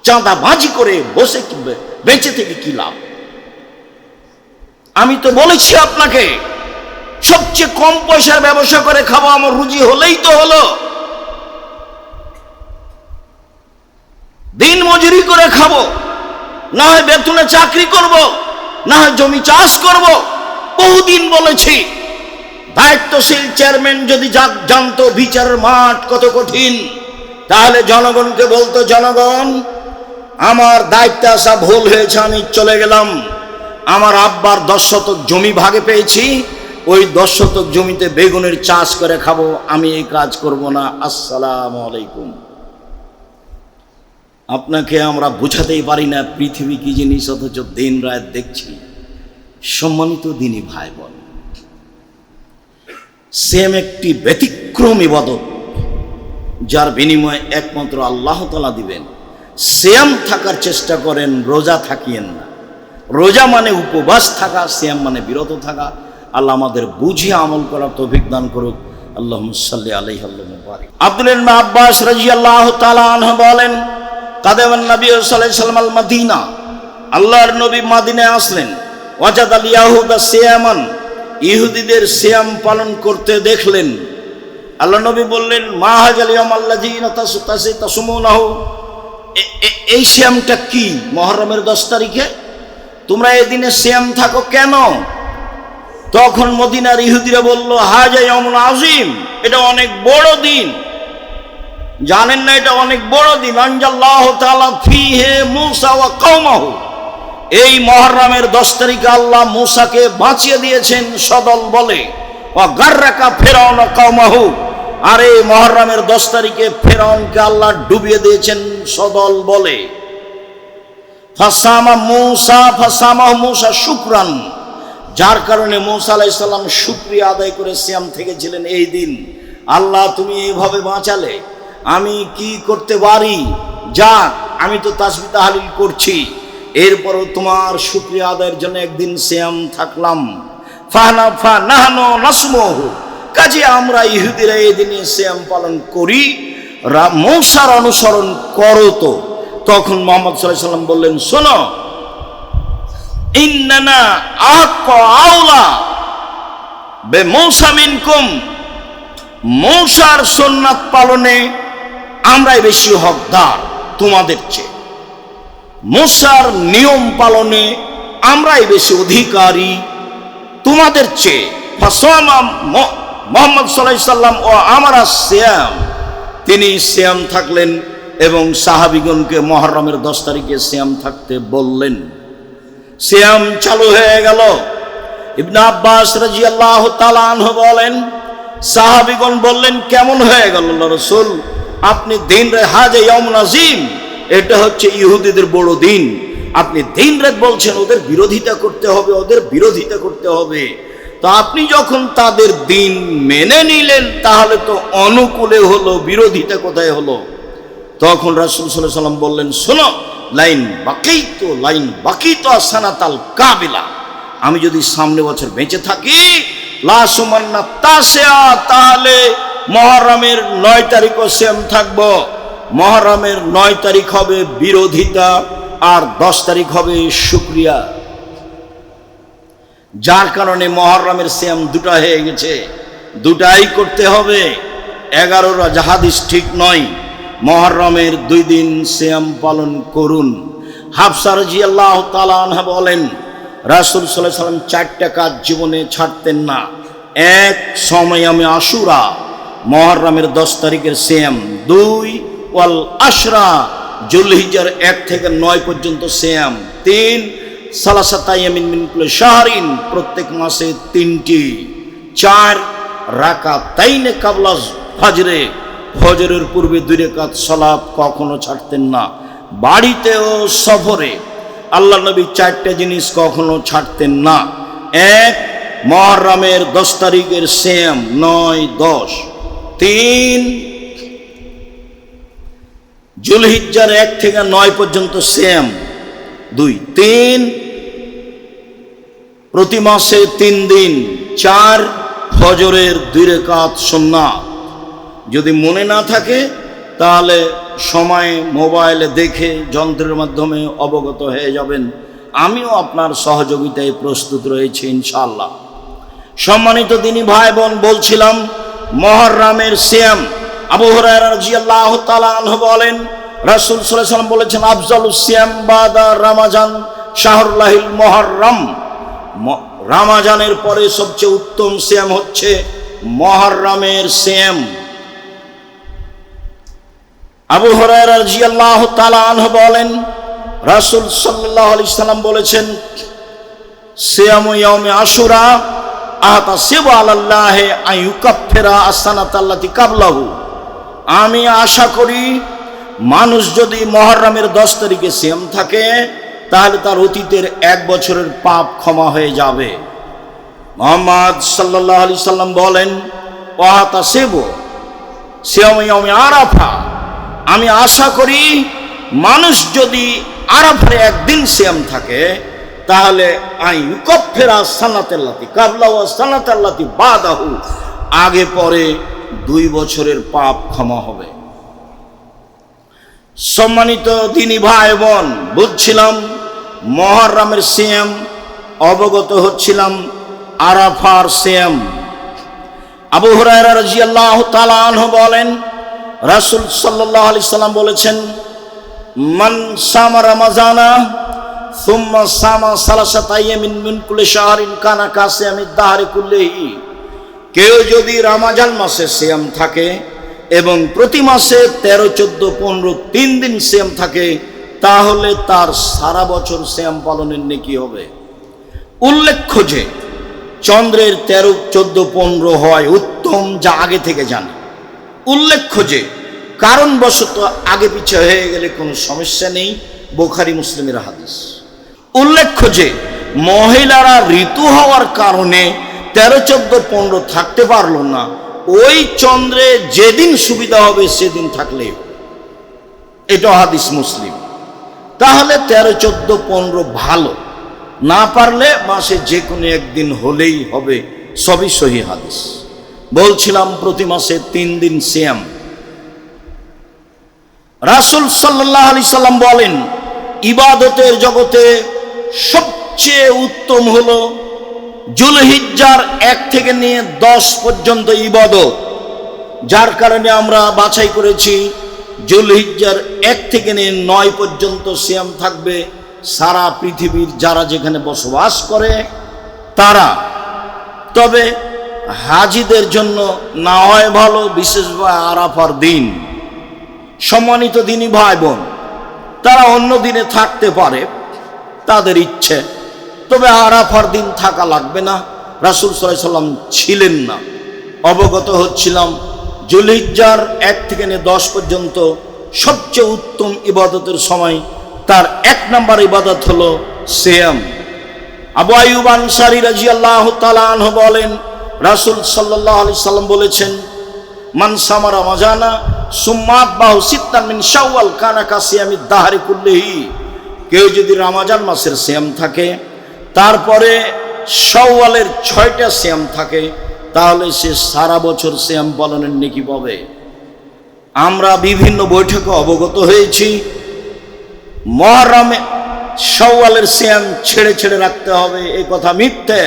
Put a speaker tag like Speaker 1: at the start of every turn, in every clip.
Speaker 1: চাঁদাবাজি করে বসে বেঁচে থেকে কি লাভ? আমি তো বলেছি আপনাকে, সবচেয়ে কম পয়সার ব্যবসা করে খাবো, আমার রুজি হলেই তো হলো। দিন মজুরি করে খাবো, না হয় বেতনে চাকরি করব, না হয় জমি চাষ করব। বহুদিন বলেছি, দায়িত্বশীল চেয়ারম্যান যদি জানতো বিচারের মাঠ কত কঠিন, তাহলে জনগণকে বলতো, জনগণ আমার দায়িত্বে আসা ভুল হয়েছে, আমি চলে গেলাম। আমার আব্বার 10 শতক জমি ভাগে পেয়েছি, ওই 10 শতক জমিতে বেগুনের চাষ করে খাবো, আমি এই কাজ করব না। আসসালামু আলাইকুম। আপনাকে আমরা বুঝাতেই পারি না পৃথিবী কি জিনিস, অথচ দিন রাত দেখছি। সম্মানিত দিনী ভাই বোন, সেম একটি ব্যতিক্রম ইবাদত, যার বিনিময়ে একমাত্র আল্লাহ তাআলা দিবেন। সিয়াম থাকার চেষ্টা করেন, রোজা থাকিয়েন না। রোজা মানে উপবাস থাকা, সিয়াম মানে বিরত থাকা। আল্লাহ আমাদের বুঝিয়ে আমল করার তৌফিক দান করুক। আল্লাহুম্মা সাল্লি আলাইহি ওয়া বারিক। আব্দুল্লাহ ইবনে আব্বাস রাদিয়াল্লাহু তাআলা আনহু বলেন, কাদামান নবী সাল্লাল্লাহু আলাইহি ওয়াসাল্লাম আল মদিনা, আল্লাহর নবী মদিনায় আসলেন। ওয়াজাদাল ইয়াহুদা সিয়ামান, ইহুদিদের সিয়াম পালন করতে দেখলেন। আল্লাহ নবী বললেন, মা হাজাল ইয়াউম আল্লাযীনা তাসুমুনাহু, এই সিয়ামটা কি? মুহররমের 10 তারিখে তোমরা এই দিনে সিয়াম থাকো কেন? তখন মদিনার ইহুদিরা বলল, হাজা ইয়াউমুল আযীম, এটা অনেক বড় দিন। জানেন না এটা অনেক বড় দিন? আনজাল্লাহু তাআলা ফীহি মূসা ওয়া কওমাহু, এই মুহররমের 10 তারিখে আল্লাহ মূসাকে বাঁচিয়ে দিয়েছেন সদল বলে। ওয়া গাররাকা ফিরআউন ওয়া কওমাহু, আর এই মুহররমের 10 তারিখে ফিরআউনকে আল্লাহ ডুবিয়ে দিয়েছেন সদল বলে। ফাসামাহু মূসা শুকরান, যার কারণে মূসা আলাইহিস সালাম শুকরিয়া আদায় করে সিয়াম থেকেছিলেন এই দিন। আল্লাহ তুমি এইভাবে বাঁচালে, আমি কি করতে পারি? যাক, আমি তো তাসবিহ তাহলিল করছি, এরপরও তোমার শুকরিয়া আদায়ের জন্য একদিন সিয়াম থাকলাম। ফানাহনু নাসমুহু, কাজে আমরা ইহুদিরা এই দিনে সিয়াম পালন করি, মূসার অনুসরণ করো। তো তখন মুহাম্মদ সাল্লাল্লাহু আলাইহি ওয়াসাল্লাম বললেন, শোনো, ইন্নানা আউলা বিমূসা মিনকুম, মূসার সুন্নাত পালনে আমরাই বেশি হকদার তোমাদের চেয়ে, মূসার নিয়ম পালনে আমরাই বেশি অধিকারী তোমাদের চেয়ে। ফাসামা মুহাম্মদ সাল্লাল্লাহু আলাইহি ওয়াসাল্লাম ও আমারা সিয়াম, তিনি সিয়াম থাকলেন এবং সাহাবীগণকে মুহররমের 10 তারিখে সিয়াম থাকতে বললেন। সিয়াম চালু হয়ে গেল। ইবনে আব্বাস রাদিয়াল্লাহু তাআলা আনহু বলেন, সাহাবীগণ বললেন, কেমন হয়ে গেল আল্লাহর রাসূল? আপনি দিন রাত, হাজা ইয়াউমুল আযীম, এটা হচ্ছে ইহুদিদের বড় দিন, আপনি দিন রাত বলছেন ওদের বিরোধিতা করতে হবে, ওদের বিরোধিতা করতে হবে। তো আপনি যখন তাদের দিন মেনে নিলেন, তাহলে তো অনুকূলে হলো, বিরোধিতা কোথায় হলো? তখন রাসূল সাল্লাল্লাহু আলাইহি ওয়াসাল্লাম বললেন, শোনো, লাইন বাকিতো সানাতাল কাবিলা, আমি যদি সামনে বছর বেঁচে থাকি, লা সুমান্না তাসিয়া, তাহলে মুহররমের 9 তারিখও সিয়াম থাকবো। মুহররমের 9 তারিখ হবে বিরোধিতা, আর 10 তারিখ হবে শুকরিয়া। যার কারণে মুহররমের সিয়াম দুটা হয়ে গেছে, দুটাই করতে হবে। 11 হাদিস ঠিক নয়। মুহররমের 2 দিন সিয়াম পালন করুন। হাফসা রাদিয়াল্লাহু তাআলা আনহা বলেন, রাসূল সাল্লাল্লাহু আলাইহি ওয়াসাল্লাম 4টা কাজ জীবনে ছাড়তেন না। এক, সময়ামে আশুরা, মুহররমের 10 তারিখের সিয়াম। 2, ওয়াল আশরা, যুলহিজ্জার 1 থেকে 9 পর্যন্ত সিয়াম। 3, সালাসাতা ইয়ামিন মিন কুল্লি শাহরিন, প্রত্যেক মাসে 3টি। 4, রাকাতাইনে কাবলা ফজরে, ফজরের পূর্বে 2 রাকাত সালাত কখনো ছাড়তেন না। বাড়িতে ও সফরে আল্লাহ নবী 4টা জিনিস কখনো ছাড়তেন না। 1, মুহররমের 10 তারিখের সিয়াম 9, 10। 3, যুলহিজ্জার 1 থেকে 9 পর্যন্ত সিয়াম। 2, 3, প্রতি মাসে 3 দিন। 4, ফজরের 2 রাকাত সুন্নাত। যদি মনে না থাকে তাহলে সময় মোবাইলে দেখে যন্ত্রের মাধ্যমে অবগত হয়ে যাবেন। আমিও আপনার সহযোগিতায় প্রস্তুত রয়েছি ইনশাআল্লাহ। সম্মানিত দিনী ভাই বোন, বলছিলাম মুহররমের সিয়াম। আবু হুরায়রা রাদিয়াল্লাহু তাআলা আনহু বলেন, রাসূল সাল্লাল্লাহু আলাইহি ওয়াসাল্লাম বলেছেন, আফজালুস সিয়াম বাদা রমাজান শাহরুল্লাহিল মুহররম। রমাজানের পরে সবচেয়ে উত্তম সিয়াম হচ্ছে মুহররমের সিয়াম। আবু হুরায়রা রাদিয়াল্লাহু তাআলা আনহু বলেন, রাসূল সাল্লাল্লাহু আলাইহি ওয়াসাল্লাম বলেছেন, সিয়ামু ইয়াউমি আশুরা আহতাসিবু আলাল্লাহি আন ইউকাফিরা আস-সানাতাল্লাতী ক্বাবলাহু। আমি আশা করি মানুষ যদি মুহররমের 10 তারিখে সিয়াম থাকে তাহলে তার অতীতের 1 বছরের পাপ ক্ষমা হয়ে যাবে। মুহাম্মদ সাল্লাল্লাহু আলাইহি সাল্লাম বলেন, ওয়াহতাসিবু সিয়ামু ইয়াউমি আরাফা। আমি আশা করি মানুষ যদি আরাফার একদিন সিয়াম থাকে তাহলে আইয়ুকাফিরা সানাতাল্লাতী ক্বাবলাহু ওয়া সানাতাল্লাতী বাদাহু, আগে পরে 2 বছরের পাপ ক্ষমা হবে। সম্মানিত দিনী ভাই বোন, বুঝছিলাম মুহররমের সিয়াম, অবগত হচ্ছিলাম আরাফার সিয়াম। আবু হুরায়রা রাদিয়াল্লাহু তাআলা আনহু বলেন, রাসূল সাল্লাল্লাহু আলাইহি সাল্লাম বলেছেন, মান সামা রমাজানা সুম্মা সামা সালাসাতা আইয়ামিন মিন কুল্লি শাহরিন কানা কাসিয়ামিদ দাহরি কুল্লিহি। কেউ যদি রমজান মাসে সিয়াম থাকে এবং প্রতি মাসে 13, 14, 15 3 দিন সিয়াম থাকে তাহলে তার সারা বছর সিয়াম পালনের নেকি হবে। উল্লেখ্য যে চন্দ্রের 13, 14, 15 হয় উত্তম, যা আগে থেকে জানি। উল্লেখ্য যে কারণবশত আগে পিছে হয়ে গেলে কোনো সমস্যা নেই, বুখারী মুসলিমের হাদিস। উল্লেখ্য যে মহিলারা ঋতু হওয়ার কারণে 13, 14, 15 থাকতে পারল না, ওই চন্দ্রে যেদিন সুবিধা হবে সেদিন থাকলেই, এটা হাদিস মুসলিম। তাহলে 13, 14, 15 ভালো, না পারলে মাসে যে কোনো একদিন হলেই হবে, সবই সহিহ হাদিস। বলছিলাম প্রতি মাসে 3 দিন সিয়াম। রাসূল সাল্লাল্লাহু আলাইহি সাল্লাম বলেন, ইবাদতের জগতে সবচেয়ে উত্তম হলো জুলহিজ্জার 1 থেকে নিয়ে 10 পর্যন্ত ইবাদত। যার কারণে আমরা বাছাই করেছি জুলহিজ্জার 1 থেকে নিয়ে 9 পর্যন্ত সিয়াম থাকবে সারা পৃথিবীর যারা যেখানে বসবাস করে তারা। তবে হাজিদের জন্য না হয় ভালো, বিশেষভাবে আরাফার দিন। সম্মানিত দিনী ভাই বোন, তারা অন্য দিনে থাকতে পারে, তাদের ইচ্ছে, তবে আরাফার দিন থাকা লাগবে না। রাসূল সাল্লাল্লাহু আলাইহি সাল্লাম ছিলেন না। অবগত হচ্ছিলাম জুলহিজ্জার 1 থেকে নিয়ে 10 পর্যন্ত সবচেয়ে উত্তম ইবাদতের সময়, তার 1 নম্বর ইবাদত হলো সিয়াম। আবু আইয়ুব আনসারী রাদিয়াল্লাহু তাআলা আনহু বলেন, রাসূল সাল্লাল্লাহু আলাইহি সাল্লাম বলেছেন, মান সামা রমাজানা সুম্মা আতবাহু সিত্তান মিন শাওয়াল কানা কাসিয়ামিদ দাহরি কুল্লিহি। কেউ যদি রমজান মাসের সিয়াম থাকে তারপরে শাওয়ালের 6টা সিয়াম থাকে তাহলে সে সারা বছর সিয়াম পালনের নেকি পাবে। আমরা বিভিন্ন বৈঠকে অবগত হয়েছি মুহররমে শাওয়ালের সিয়াম ছেড়ে ছেড়ে রাখতে হবে, এই কথা মিথ্যে।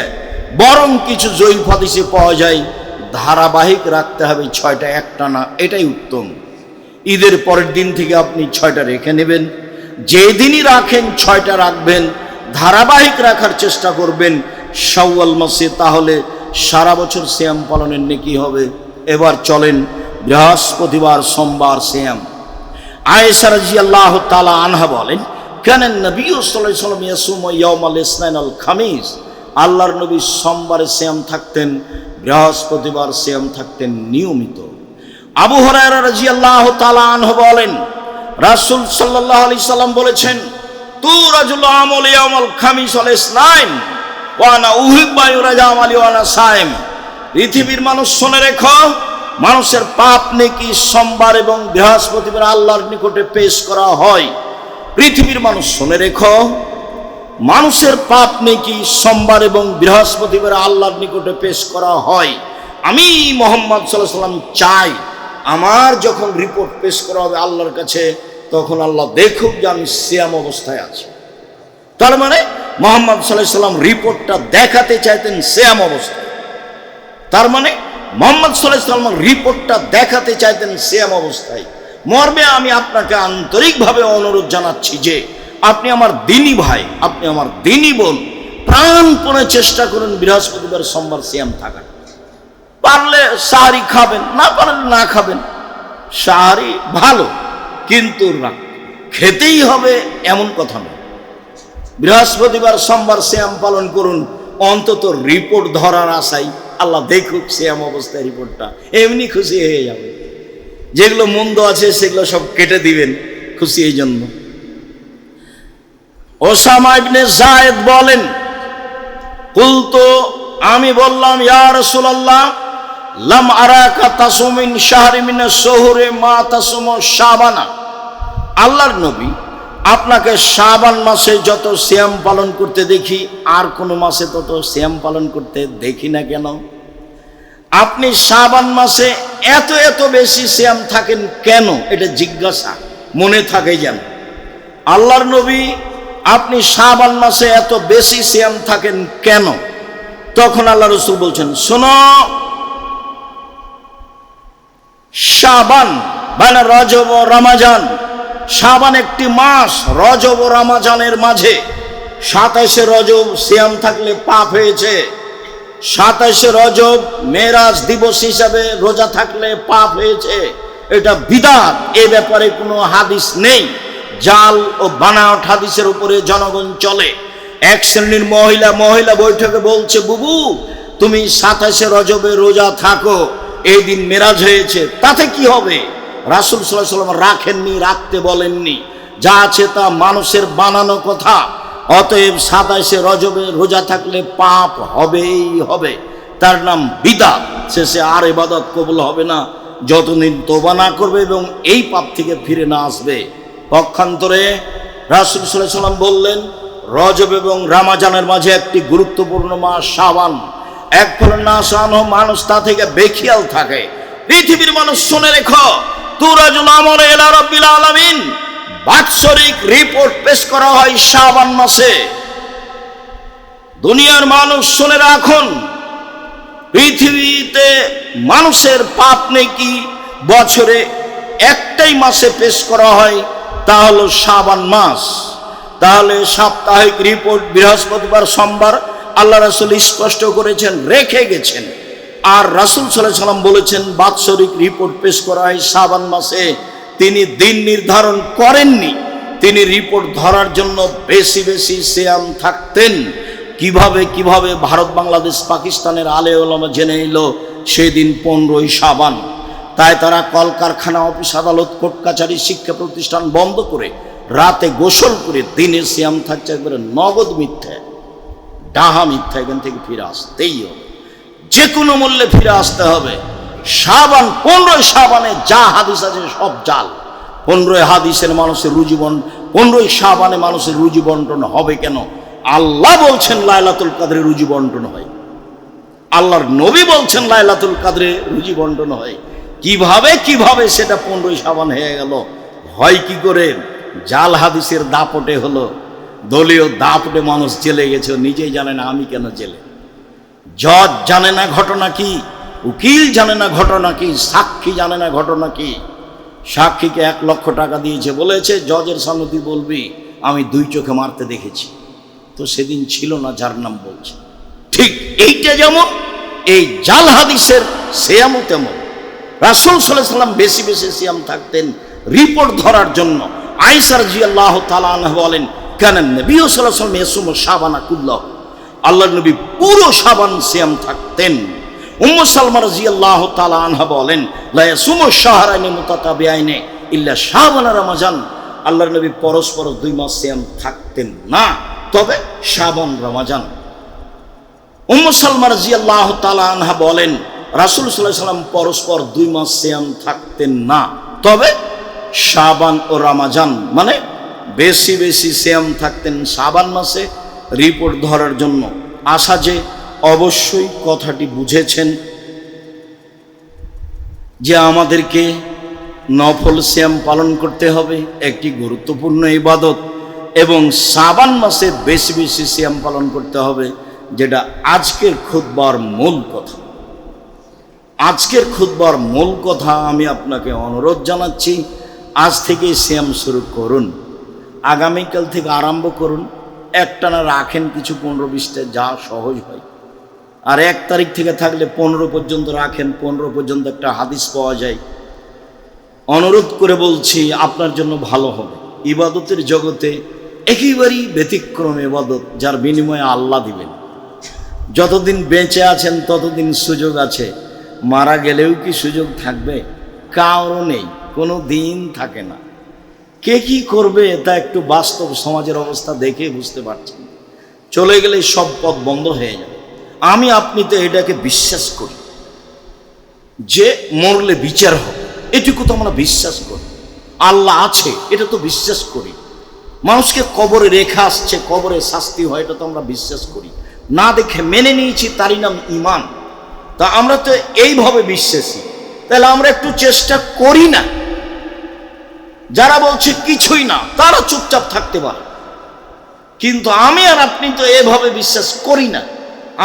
Speaker 1: বরং কিছু জয়ীফ হাদিসে পাওয়া যায় ধারাবাহিক রাখতে হবে 6টা একটানা, এটাই উত্তম। ঈদের পরের দিন থেকে আপনি 6টা রেখে নেবেন, যেদিনই রাখেন 6টা রাখবেন, ধারাবাহিক রাখার চেষ্টা করবেন শাওয়াল মাসে, তাহলে সারা বছর সিয়াম পালনের নেকি হবে। এবার চলেন বৃহস্পতিবার সোমবার সিয়াম। আয়েশা রাদিয়াল্লাহু তাআলা আনহা বলেন, কানা নবী সাল্লাল্লাহু আলাইহি ওয়াসাল্লাম ইয়াসুমু ইয়াওমাল ইসনাইন আল খামিস। আল্লাহর নবী সোমবারে সিয়াম থাকতেন, বৃহস্পতিবার সিয়াম থাকতেন নিয়মিত। আবু হুরায়রা রাদিয়াল্লাহু তাআলা আনহু বলেন, রাসূল সাল্লাল্লাহু আলাইহি সাল্লাম বলেছেন, তুরাজুল আমাল ইয়াওমাল খামিস ওয়াল ইসনাইন ওয়া আনা উহিব্বু ইউরাজা আমালি ওয়া আনা সাইম। পৃথিবীর মানুষ শুনে রেখো, মানুষের পাপ নেকি সোমবার এবং বৃহস্পতিবার আল্লাহর নিকটে পেশ করা হয়। পৃথিবীর মানুষ শুনে রেখো, মানুষের পাপ নেকি সোমবার এবং বৃহস্পতিবার আল্লাহর নিকটে পেশ করা হয়। আমি মুহাম্মদ সাল্লাল্লাহু আলাইহি সাল্লাম চাই আমার যখন রিপোর্ট পেশ করা হবে আল্লাহর কাছে, তখন আল্লাহ দেখুক যে আমি সিয়াম অবস্থায় আছি। তার মানে মুহাম্মদ সাল্লাল্লাহু আলাইহি সাল্লাম রিপোর্টটা দেখাতে চাইতেন সিয়াম অবস্থায়। তার মানে মুহাম্মদ সাল্লাল্লাহু আলাইহি সাল্লাম রিপোর্টটা দেখাতে চাইতেন সিয়াম অবস্থায়। মর্মে আমি আপনাকে আন্তরিকভাবে অনুরোধ জানাচ্ছি যে আপনি আমার দিনী ভাই, আপনি আমার দিনী বোন, প্রাণপণে চেষ্টা করুন বৃহস্পতিবার সোমবার সিয়াম থাকার। পারলে সাহারি খাবেন, না পারলে না খাবেন। সাহারি ভালো, কিন্তু খেতেই হবে এমন কথা নয়। বৃহস্পতিবার সোমবার সিয়াম পালন করুন, অন্তত রিপোর্ট ধরার আশায়। আল্লাহ দেখুক সিয়াম অবস্থায় রিপোর্টটা, এমনি খুশি হয়ে যাবে। যেগুলো মন্দ আছে সেগুলো সব কেটে দিবেন খুশি এই জন্য। ওসামা ইবনে যায়েদ বলেন, কুলতু, আমি বললাম, ইয়া রাসূলুল্লাহ, লাম আরাকা তাসুমিন শাহরি মিনাশ শুহুরি মা তাসুমু শাবানা। আল্লাহর নবী, আপনাকে শাবান মাসে যত সিয়াম পালন করতে দেখি, আর কোন মাসে তত সিয়াম পালন করতে দেখি না কেন? আপনি শাবান মাসে এত এত বেশি সিয়াম থাকেন কেন? এটা জিজ্ঞাসা মনে থাকে যেন। আল্লাহর নবী, আপনি শাবান মাসে এত বেশি সিয়াম থাকেন কেন? তখন আল্লাহ রাসূল বলছেন, শোনো, শাবান মানে রজব ও রমজান, শাবান একটি মাস, রজব ও রমজানের মাঝে 27শে রজব সিয়াম থাকলে পাপ হয়েছে। 27শে রজব মেরাজ দিবস হিসাবে রোজা থাকলে পাপ হয়েছে, এটা বিদআত। এ ব্যাপারে কোনো হাদিস নেই। জাল ও বানাওয়াট হাদিসের উপরে জনগণ চলে। এক শ্রেণীর মহিলা বৈঠকে বলছে, বুবু তুমি 27শে রজবে রোজা থাকো, এই দিন মেরাজ হয়েছে, তাতে কি হবে? রাসূল সাল্লাল্লাহু আলাইহি ওয়াসাল্লাম রাখেননি, রাখতে বলেননি। যা আছে তা মানুষের বানানো কথা। অতএব 27শে রজবে রোজা থাকলে পাপ হবেই হবে, তার নাম বিদআত। শেষে আর ইবাদত কবুল হবে না যতদিন তওবা না করবে এবং এই পাপ থেকে ফিরে না আসবে। পক্ষান্তরে রাসূল সাল্লাল্লাহু আলাইহি ওয়াসাল্লাম বললেন, রজব এবং রমজানের মাঝে একটি গুরুত্বপূর্ণ মাস শাবান। এক ফলে না শানো মানুষ তা থেকে বেখিয়াল থাকে। পৃথিবীর মানুষ শুনে রেখো, তুরাজুল আমর ইলা রাব্বিল আলামিন, বাৎসরিক রিপোর্ট পেশ করা হয় শাবান মাসে। দুনিয়ার মানুষ শুনে রাখুন, পৃথিবীতে মানুষের পাপ নেকি বছরে একটাই মাসে পেশ করা হয়, তা হলো শাবান মাস। তাহলে সাপ্তাহিক রিপোর্ট বৃহস্পতিবার সোমবার আল্লাহ রাসূল স্পষ্ট করেছেন, রেখে গেছেন। আর রাসূল সাল্লাল্লাহু আলাইহি ওয়াসাল্লাম বলেছেন বাৎসরিক রিপোর্ট পেশ করা হয় শাবান মাসে। তিনি দিন নির্ধারণ করেননি, তিনি রিপোর্ট ধরার জন্য বেশি বেশি সিয়াম থাকতেন। কিভাবে ভারত বাংলাদেশ পাকিস্তানের আলে ওলামা জেনে নিল সেদিন 15ই শাবান। তাই তারা কলকারখানা, অফিস আদালত, কোর্ট কাছারি, শিক্ষা প্রতিষ্ঠান বন্ধ করে রাতে গোসল করে দিনে সিয়াম থাকছে। একবারে নগদ মিথ্যা, ডাহা মিথ্যা। এখান থেকে ফিরে আসতেই হবে, যে কোনো মূল্যে ফিরে আসতে হবে। শাবান, 15 শাবানে যা হাদিস আছে সব জাল। 15 হাদিসের মানুষের রুজি বন্টন, 15 শাবানে মানুষের রুজি বন্টন হবে কেন? আল্লাহ বলছেন লাইলাতুল কদরে রুজি বন্টন হয়, আল্লাহর নবী বলছেন লাইলাতুল কদরে রুজি বন্টন হয়। কিভাবে সেটা 15 শাবান হয়ে গেল? হয় কি করে? জাল হাদিসের দাপটে হলো, দলীয় দাপটে মানুষ জেলে গেছে, নিজেই জানে না আমি কেন জেলে। জজ জানে না ঘটনা কি, উকিল জানে না ঘটনা কি, সাক্ষী জানে না ঘটনা কি। সাক্ষীকে 1 লক্ষ টাকা দিয়েছে, বলেছে জজের সামনে তুই বলবি আমি 2 চোখে মারতে দেখেছি। তো সেদিন ছিল না যার নাম বলছে। ঠিক এইটা যেমন এই জাল হাদিসের সিয়ামও তেমন। রাসূল সাল্লাল্লাহু আলাইহি ওয়াসাল্লাম বেশি বেশি সিয়াম থাকতেন রিপোর্ট ধরার জন্য। আয়েশা রাদিয়াল্লাহু তাআলা আনহা বলেন, কানা নবী সাল্লাল্লাহু আলাইহি ওয়াসাল্লাম ইয়াসুমু শাবানা কুল্লাহু, আল্লাহর নবী পুরো শাবান সিয়াম থাকতেন। উম্মু সালমা রাদিয়াল্লাহু তাআলা আনহা বলেন, লা ইয়াসুমু শাহরাইনি মুতাতাবিআইনি ইল্লা শাবান রমজান, আল্লাহর নবী পরস্পর 2 মাস সিয়াম থাকতেন না, তবে শাবান রমজান। উম্মু সালমা রাদিয়াল্লাহু তাআলা আনহা বলেন, রাসূল সাল্লাল্লাহু আলাইহি ওয়াসাল্লাম পরস্পর 2 মাস সিয়াম থাকতেন না, তবে শাবান ও রমজান, মানে বেশি বেশি সিয়াম থাকতেন শাবান মাসে রিপোর্ট ধরার জন্য। আশা যে অবশ্যই কথাটি বুঝেছেন। যে আমাদেরকে নফল সিয়াম পালন করতে হবে, একটি গুরুত্বপূর্ণ ইবাদত, এবং শাবান মাসে বেশি বেশি সিয়াম পালন করতে হবে, যেটা আজকের খুতবার মূল কথা। আজকের খুতবার মূল কথা আমি আপনাকে অনুরোধ জানাচ্ছি, আজ থেকে সিয়াম শুরু করুন, আগামীকাল থেকে আরম্ভ করুন। একটানা রাখেন কিছু 15-20টা, যা সহজ হয়। আর 1 তারিখ থেকে থাকলে 15 পর্যন্ত রাখেন, 15 পর্যন্ত একটা হাদিস পাওয়া যায়। অনুরোধ করে বলছি, আপনার জন্য ভালো হবে। ইবাদতের জগতে একেবারেই ব্যতিক্রম ইবাদত, যার বিনিময়ে আল্লাহ দিবেন। যতদিন বেঁচে আছেন ততদিন সুযোগ আছে, মারা গেলেও কি সুযোগ থাকবে? কারও নেই, কোনো দিন থাকে না। কে কি করবে তা একটু বাস্তব সমাজের অবস্থা দেখে বুঝতে পারছেন। চলে গেলে সব পথ বন্ধ হয়ে যাবে। আমি আপনি তো এটাকে বিশ্বাস করি যে মরলে বিচার হবে, এটুকু তো আমরা বিশ্বাস করি। আল্লাহ আছে, এটা তো বিশ্বাস করি। মানুষকে কবরে রেখা আসছে, কবরে শাস্তি হয়, এটা তো আমরা বিশ্বাস করি। না দেখে মেনে নিয়েছি, তারই নাম ঈমান। তা আমরা তো এইভাবে বিশ্বাসী, তাহলে আমরা একটু চেষ্টা করি না? যারা বলছে কিছুই না, তারা চুপচাপ থাকতে পারে, কিন্তু আমি আর আপনি তো এভাবে বিশ্বাস করি না।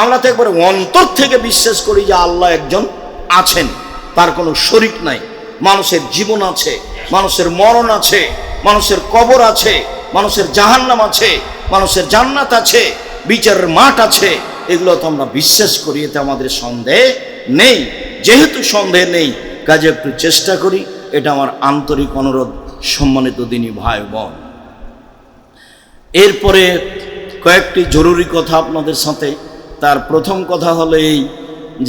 Speaker 1: আমরা তো একবারে অন্তর থেকে বিশ্বাস করি যে আল্লাহ একজন আছেন, তার কোনো শরীক নাই। মানুষের জীবন আছে, মানুষের মরণ আছে, মানুষের কবর আছে, মানুষের জাহান্নাম আছে, মানুষের জান্নাত আছে, বিচারের মাঠ আছে। এগুলো তো আমরা বিশ্বাস করি, এতে আমাদের সন্দেহ নেই। যেহেতু সন্দেহ নেই, কাজে একটু চেষ্টা করি, এটা আমার আন্তরিক অনুরোধ। সম্মানিত দিনী ভাই বোন, এরপরে কয়েকটি জরুরি কথা আপনাদের সাথে। তার প্রথম কথা হলো এই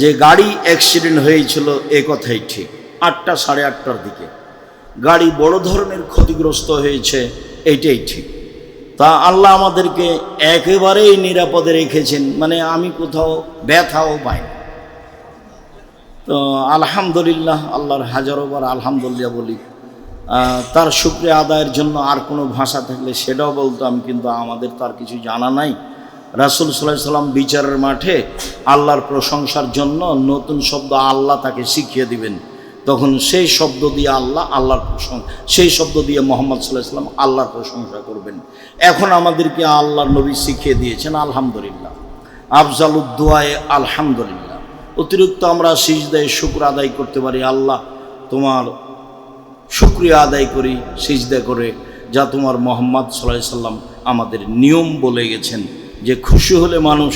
Speaker 1: যে গাড়ি অ্যাক্সিডেন্ট হয়েছিল, এ কথাই ঠিক। 8টা, 8:30টার দিকে গাড়ি বড় ধরনের ক্ষতিগ্রস্ত হয়েছে, এইটাই ঠিক। তা আল্লাহ আমাদেরকে একেবারেই নিরাপদে রেখেছেন, মানে আমি কোথাও ব্যথাও পাই। তো আলহামদুলিল্লাহ, আল্লাহর হাজারো বার আলহামদুলিল্লাহ বলি। তার শুকরিয়া আদায়ের জন্য আর কোনো ভাষা থাকলে সেটাও বলতাম, কিন্তু আমাদের তার কিছু জানা নাই। রাসূল সাল্লাল্লাহু আলাইহি সাল্লাম বিচারের মাঠে আল্লাহর প্রশংসার জন্য নতুন শব্দ আল্লাহ তাকে শিখিয়ে দিবেন, তখন সেই শব্দ দিয়ে আল্লাহর প্রশংসা, সেই শব্দ দিয়ে মুহাম্মদ সাল্লাল্লাহু আলাইহি সাল্লাম আল্লাহর প্রশংসা করবেন। এখন আমাদেরকে আল্লাহর নবী শিখিয়ে দিয়েছেন আলহামদুলিল্লাহ, আফজালুদ দুআয়ে আলহামদুলিল্লাহ। অতিরিক্ত আমরা সিজদায় শুকর আদায় করতে পারি। আল্লাহ তোমার শুকরিয়া আদায় করি সিজদা করে, যা তোমার মুহাম্মদ সাল্লাল্লাহু আলাইহি সাল্লাম আমাদের নিয়ম বলে গেছেন, যে খুশি হলে মানুষ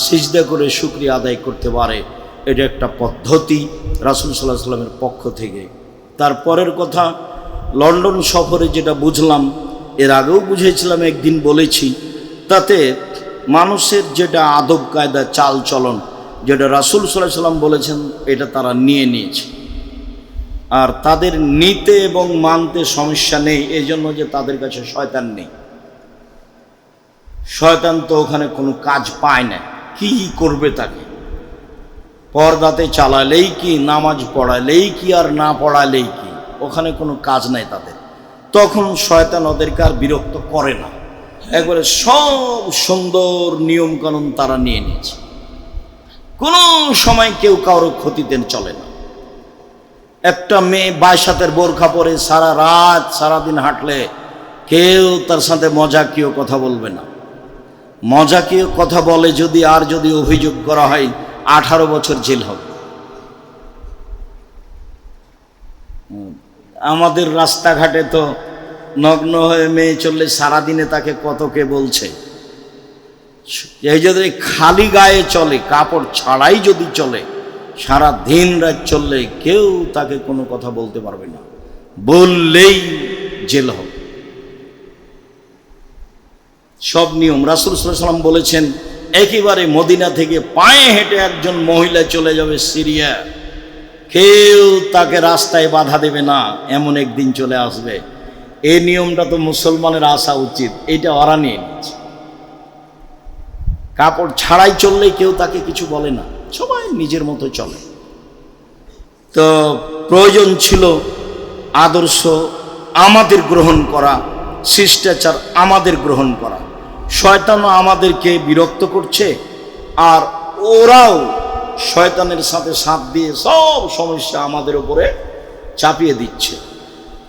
Speaker 1: সিজদা করে শুকরিয়া আদায় করতে পারে। এটা একটা পদ্ধতি রাসূল সাল্লাল্লাহু আলাইহি সাল্লামের পক্ষ থেকে। তারপরের কথা, লন্ডন সফরে যেটা বুঝলাম, এর আগেও বুঝেছিলাম, একদিন বলেছি, তাতে মানুষের যেটা আদব কায়দা চাল চলন, যেটা রাসূল সাল্লাল্লাহু আলাইহি সাল্লাম বলেছেন, এটা তারা নিয়েছে। আর তাদের নিতে এবং মানতে সমস্যা নেই, এই জন্য যে তাদের কাছে শয়তান নেই। শয়তান তো ওখানে কোনো কাজ পায় না, কি করবে তাকে? পর্দাতে চালালেই কি, নামাজ পড়ালেই কি, আর না পড়ালেই কি, ওখানে কোনো কাজ নাই তাদের। তখন শয়তান ওদেরকে আর বিরক্ত করে না, একবারে সব সুন্দর নিয়ম কানুন তারা নিয়ে নিয়েছে। কোনো সময় কেউ কারো ক্ষতিতে চলে না। একটা মেয়ে 22 হাতের বোরখা পরে সারা রাত সারাদিন হাঁটলে কেউ তার সাথে মজাকীয় কথা বলবে না। মজাকীয় কথা বলে যদি, আর যদি অভিযোগ করা হয়, 18 বছর জেল হবে। আমাদের রাস্তাঘাটে তো নগ্ন হয়ে মেয়ে চললে সারাদিনে তাকে কত কে বলছে। এই যদি খালি গায়ে চলে, কাপড় ছাড়াই যদি চলে, সারা দিন রাত চললে কেউ তাকে কোনো কথা বলতে পারবে না, বললেই জেল হবে। সব নিয়ম রাসূল সাল্লাল্লাহু আলাইহি সাল্লাম বলেছেন, একেবারে মদিনা থেকে পায়ে হেঁটে একজন মহিলা চলে যাবে সিরিয়া, কেউ তাকে রাস্তায় বাধা দেবে না, এমন একদিন চলে আসবে। এই নিয়মটা তো মুসলমানের আসা উচিত, এইটা ওরা নিয়ে নিচ্ছে। কাপড় ছাড়াই চললেই কেউ তাকে কিছু বলে না, সবাই নিজের মতো চলে। তো প্রয়োজন ছিল আদর্শ আমাদের গ্রহণ করা, শিষ্টাচার আমাদের গ্রহণ করা। শয়তানও আমাদেরকে বিরক্ত করছে, আর ওরাও শয়তানের সাথে সাথ দিয়ে সব সমস্যা আমাদের উপরে চাপিয়ে দিচ্ছে,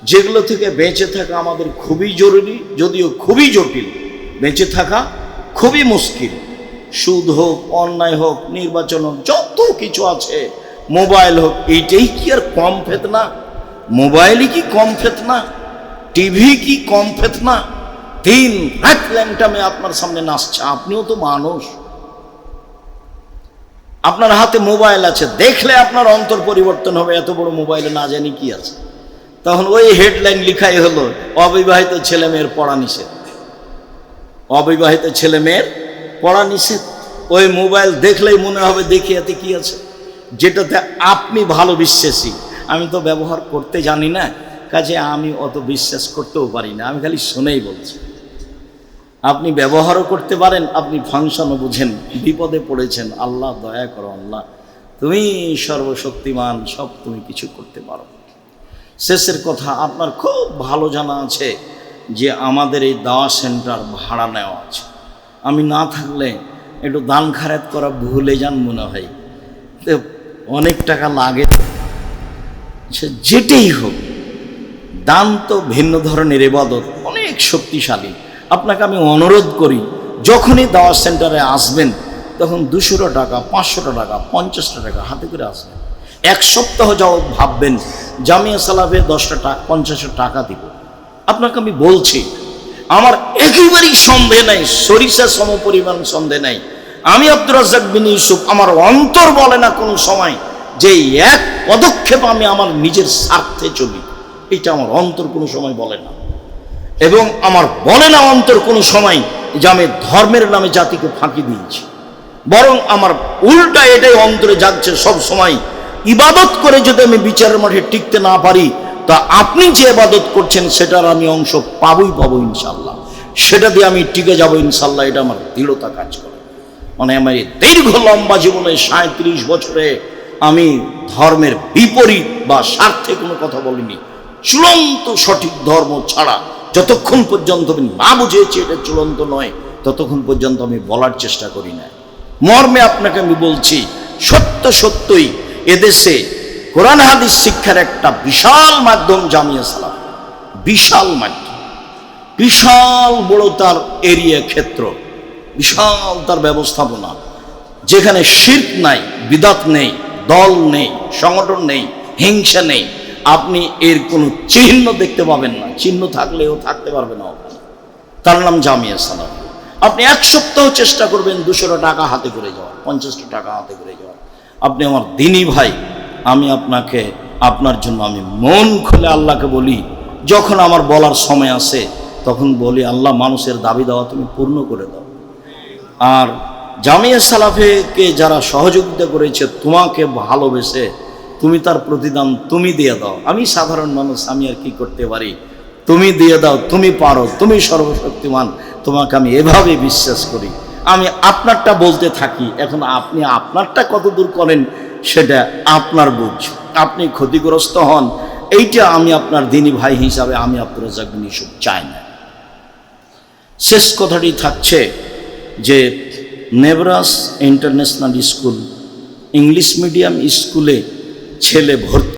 Speaker 1: যেগুলো থেকে বেঁচে থাকা আমাদের খুবই জরুরি, যদিও খুবই জটিল। বেঁচে থাকা খুবই মুশকিল। সুদ হোক, অন্যায় হোক, নির্বাচন হোক, যত কিছু আছে, মোবাইল হোক, এইটাই কি আর কম ফেতনা? মোবাইলই কি কম ফেতনা? টিভি কি কম ফেতনা? দিন রাত ল্যাংটামে আপনার সামনে নাচছে। আপনিও তো মানুষ, আপনার হাতে মোবাইল আছে, দেখলে আপনার অন্তর পরিবর্তন হবে। এত বড় মোবাইলে না জানি কি আছে। তখন ওই হেডলাইন লিখাই হলো অবিবাহিত ছেলে মেয়ের পড়া নিষেধ, অবিবাহিত ছেলে মেয়ের পড়া নিষেধ। ওই মোবাইল দেখলেই মনে হবে দেখি এতে কি আছে, যেটাতে আপনি ভালো বিশ্বাসী। আমি তো ব্যবহার করতে জানি না, কাজে আমি অত বিশ্বাস করতেও পারি না, আমি খালি শুনেই বলছি। আপনি ব্যবহারও করতে পারেন, আপনি ফাংশনও বুঝেন, বিপদে পড়েছেন, আল্লাহ দয়া করো, আল্লাহ তুমি সর্বশক্তিমান, সব তুমি কিছু করতে পারো। শেষের কথা, আপনার খুব ভালো জানা আছে যে আমাদের এই দাওয়া সেন্টার ভাড়া নেওয়া আছে। আমি না থাকলে একটু দান খারাত করা ভুলে যান মনে হয়, অনেক টাকা লাগে। সে যেটাই হোক, দান তো ভিন্ন ধরনের ইবাদত, অনেক শক্তিশালী। আপনাকে আমি অনুরোধ করি, যখনই দাওয়া সেন্টারে আসবেন তখন 200 টাকা, 500 টাকা, 50 টাকা হাতে করে আসবেন। এক সপ্তাহ যাওয়ার ভাববেন জামিয়া সালাফে 10টা টাকা, 50 টাকা দিব। আপনাকে আমি বলছি, আমার একেবারেই সন্দেহ নাই, সরিষা সমপরিমাণ সন্দেহ নাই। আমি আব্দুর রাজ্জাক বিন ইউসুফ, আমার অন্তর বলে না কোনো সময় যে এক পদক্ষেপ আমি আমার নিজের স্বার্থে চলি, এটা আমার অন্তর কোনো সময় বলে না। এবং আমার বলে না অন্তর কোনো সময় যে আমি ধর্মের নামে জাতিকে ফাঁকি দিয়েছি। বরং আমার উল্টা এটাই অন্তরে যাচ্ছে সব সময়, ইবাদত করে যদি আমি বিচারের মাঠে টিকতে না পারি, তা আপনি যে ইবাদত করছেন সেটার আমি অংশ পাবো ইনশাল্লাহ, সেটা দিয়ে আমি টিকে যাব ইনশাল্লাহ। এটা আমার দৃঢ়তা কাজ করে। মানে আমার এই দীর্ঘ লম্বা জীবনে 37 বছরে আমি ধর্মের বিপরীত বা স্বার্থে কোনো কথা বলিনি। চূড়ান্ত সঠিক ধর্ম ছাড়া যতক্ষণ পর্যন্ত আমি না বুঝেছি এটা চূড়ান্ত নয়, ততক্ষণ পর্যন্ত আমি বলার চেষ্টা করি না। মর্মে আপনাকে আমি বলছি, সত্যই এদেশে কোরআন হাদিস শিক্ষার একটা বিশাল মাধ্যম জামিয়া সালাফ, বিশাল মাধ্যম, বিশাল বড় তার এরিয়া ক্ষেত্র, বিশাল তার ব্যবস্থাপনা, যেখানে শিরক নাই, বিদাত নেই, দল নেই, সংগঠন নেই, হিংসা নেই। আপনি এর কোনো চিহ্ন দেখতে পাবেন না, চিহ্ন থাকলেও থাকতে পারবে না ওখানে। তার নাম জামিয়া সালাফ। আপনি এক সপ্তাহ চেষ্টা করবেন 200 টাকা হাতে করে যাওয়ার, 50 টাকা হাতে করে যাওয়ার। আপনি আমার দিনী ভাই, আমি আপনাকে, আপনার জন্য আমি মন খুলে আল্লাহকে বলি, যখন আমার বলার সময় আসে তখন বলি, আল্লাহ মানুষের দাবি দেওয়া তুমি পূর্ণ করে দাও। আর জামিয়া সালাফেকে যারা সহযোগিতা করেছে তোমাকে ভালোবেসে, তুমি তার প্রতিদান তুমি দিয়ে দাও। আমি সাধারণ মানুষ, আমি আর কি করতে পারি? তুমি দিয়ে দাও, তুমি পারো, তুমি সর্বশক্তিমান, তোমাকে আমি এভাবে বিশ্বাস করি। আমি আপনারটা বলতে থাকি, এখন আপনি আপনারটা কত দূর করেন সেটা আপনার বুঝ, আপনি ক্ষতিগ্রস্ত হন, এইটা আমি আপনার দিনী ভাই হিসাবে আমি আব্দুর রাজ্জাক বিন ইউসুফ চাই না। শেষ কথাটি থাকছে যে Nebras international school, English medium স্কুলে ছেলে ভর্তি